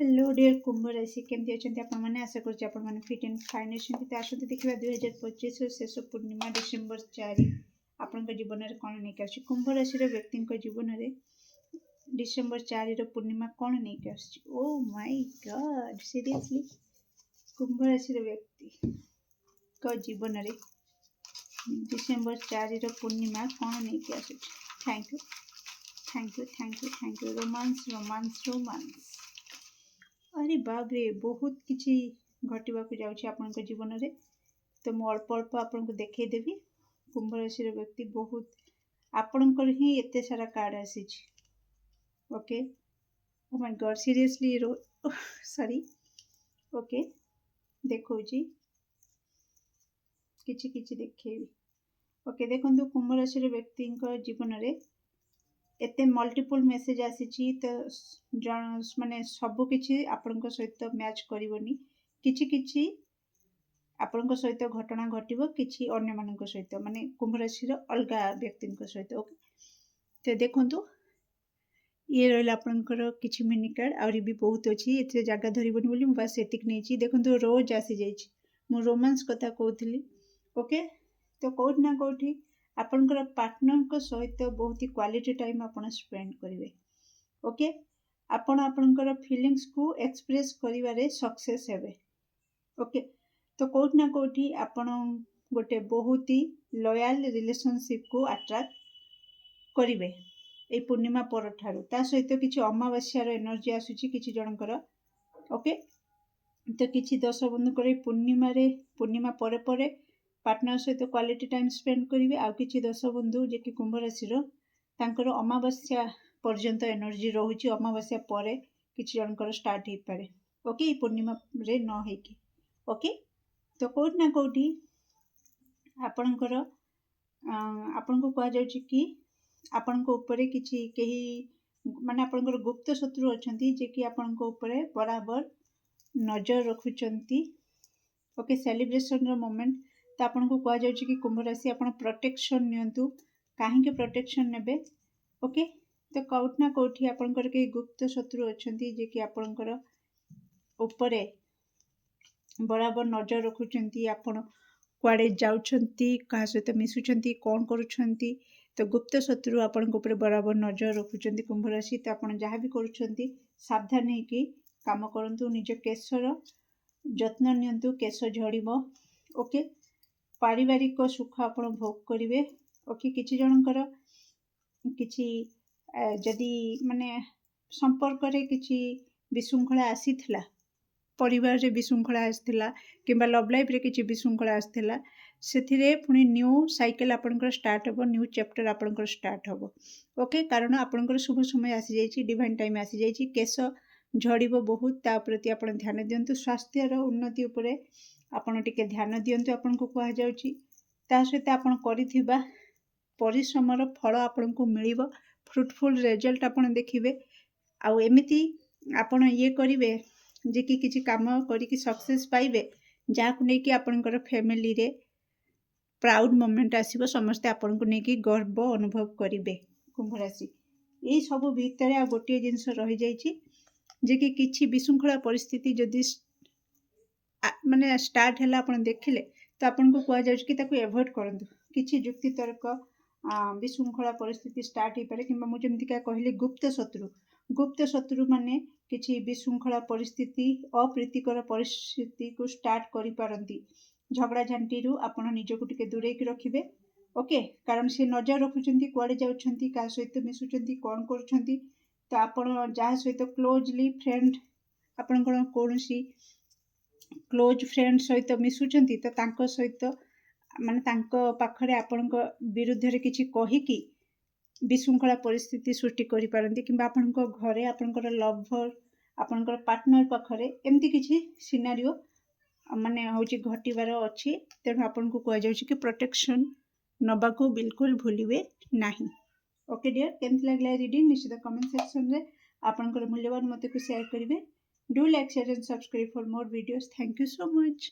Hello dear कुंभ राशि केमती अच्छा आपण मैंने आशा करुँच आपण मैंने फिट एंड फाइन अच्छे तो आसते देखा 2025 शेष पूर्णिमा डिसेम्बर 4 आपण जीवन में कौन नहीं आस कुंभ राशि व्यक्ति जीवन में डिसेम्बर 4 पूर्णिमा कौन नहीं आस ओ माय गॉड सीरियसली कुंभ राशि व्यक्ति जीवन में डिसेम्बर 4 पूर्णिमा कौन नहीं आस thank you thank you thank you thank you romance romance romance अरे बाप रे बहुत किसी घटवा जाऊँगी आपण जीवन में तो मुझे अल्प अल्प आपन को देखईदेवी कुंभ राशि व्यक्ति बहुत आपणकर ही एते सारा कार्ड आसी okay O my god seriously sorry okay देखो किछि किछि देखेबी ओके देखो कुंभ राशि व्यक्ति जीवन में एते मल्टीपल मेसेज आसी तो माने सब किछि आपन सहित मैच करबनी किछि किछि आपन सहित घटना घटो किछि अन्य मान सहित माने कुंभ राशि अलग व्यक्ति सहित ओके तो देखो ये रहा आपंकर किछि मिनी कार्ड आउरी भी बहुत अच्छी ए जगह धरबनी बोली बस एतिक नहीं देखो रोज आसी जाइए मु रोमांस कथा कहूली ओके तो कौटी ना कौटी आपनकर पार्टनर सहित बहुत ही क्वालिटी टाइम आपण स्पेंड करेंगे ओके आपण आपनकर फीलिंग्स को एक्सप्रेस करिवारे सक्सेस हेबे ओके तो कौटी ना कौटी आपण गोटे बहुत ही लॉयल रिलेशनशिप को अट्रैक्ट करिवे ए पूर्णिमा पर ठारू ता सहित किछि अमावास्यार एनर्जी आसुची किछि जनकर ओके तो किछि दश बंधुकर पूर्णिमा परे परे पार्टनर सहित क्वालिटी टाइम स्पेंड करेंगे आउ किछि दश बंधु जे कि कुंभ राशि तांकर अमावास्या पर्यंत एनर्जी रोचे अमावास्या परे किछि जनकर स्टार्ट हो पारे ओके पूर्णिमा रे न होइकी ओके तो कौटी ना कौटी आपणकर आपन को कहा जाउछि कि आपण को ऊपर किछि केही माने आपणकर गुप्त शत्रु अछंती जे कि आपण को ऊपर बराबर नजर रखुचंती ओके सेलिब्रेशन रो मोमेंट तो आपन को कहा जाउछि कि कुंभ राशि आपण प्रोटेक्शन नियंतु काहे के प्रोटेक्शन नेबे ओके तो कौटी ना कौटी आपणकर के गुप्त शत्रु अछंती जे कि आपणकर ऊपर बराबर नजर रखुचंती आपण कुआडे जाउछंती कहा सहित मिसुचंती कौन करुछंती तो गुप्त शत्रु आपण ऊपर बराबर नजर रखुचंती कुंभ राशि तो आपण जहाँ भी करुछंती सावधान होइकी काम करंतु निज केशर जत्न नियंतु केश झड़िबो ओके पारिवारिक सुख आपण भोग करिवे ओके किछि जनकर किछि जदि माने संपर्क रे किछि विशृंखला आसीथिला परिवार रे विशृंखला आसीथिला किंबा लव लाइफ रे किछि विशृंखला आसीथिला सेथिरे पुनी न्यू साइकिल आपनकर स्टार्ट होबो न्यू चैप्टर आपनकर स्टार्ट होबो ओके कारण आपनकर शुभ समय आसी जाइछि डिवाइन टाइम आसी जाइछि केश झड़िबो बहुत ता प्रति आपण ध्यान दियंतु स्वास्थ्य रो उन्नति उपरे आपण टिके ध्यान दियंतु आपण को कहा जाउछि ता सहित आपण करिथिबा परिश्रम रो फल आपण को मिलिबो फ्रूटफुल रिजल्ट आपण देखिबे आ एमिति आपण ये करिवे जे कि किछि काम करिकि सक्सेस पाइबे जाकु नै कि आपनकर फैमिली रे प्राउड मोमेंट आसीबो समस्त आपन को नै कि गर्व अनुभव करिवे कुंभ राशि ए सब भितर आ गोटे जिंस रहि जाइछि जे कि किछि विशृंखला परिस्थिति जदि माने स्टार्ट हैला आपन देखिले तो आपन को कहा जाउछि कि ताकू एवॉइड करंतु किछि युक्ति तर्क विशृंखला परिस्थिति स्टार्ट हो पारे किंबा मु जेमति का कहली गुप्त शत्रु माने किछि विशृंखला परिस्थिति अप्रीतिकर परिस्थिति को स्टार्ट करि पारंती झगड़ा झांटी रु आपण निजको टिके दूरे की रखिबे ओके कारण से नजर रखुचंती कुआडे जाउछंती का सहित मिसुचंती कोन करूछंती तो आपण जा सहित क्लोजली फ्रेंड आपण कोनोसी क्लोज फ्रेंड सहित मिसुचंती तो तांको सहित माने तांको पाखरे आपणक विरुद्ध रे किछि कहिकी विशृंखला परिस्थिति सृष्टि करि पारंती किंबा आपणको घरे आपणकर लवर आपणकर पार्टनर पाखरे एमती किछि सिनारियो माने होची घटिबार अछि तेणु आपन को कह जाउछि कि प्रोटेक्शन नबा को बिल्कुल भूलिबे नाही ओके डियर केमती लागला रीडिंग निश्चित कमेंट सेक्शन रे आपणकर मूल्यवान मते को शेयर करिवे do like share and subscribe for more videos thank you so much.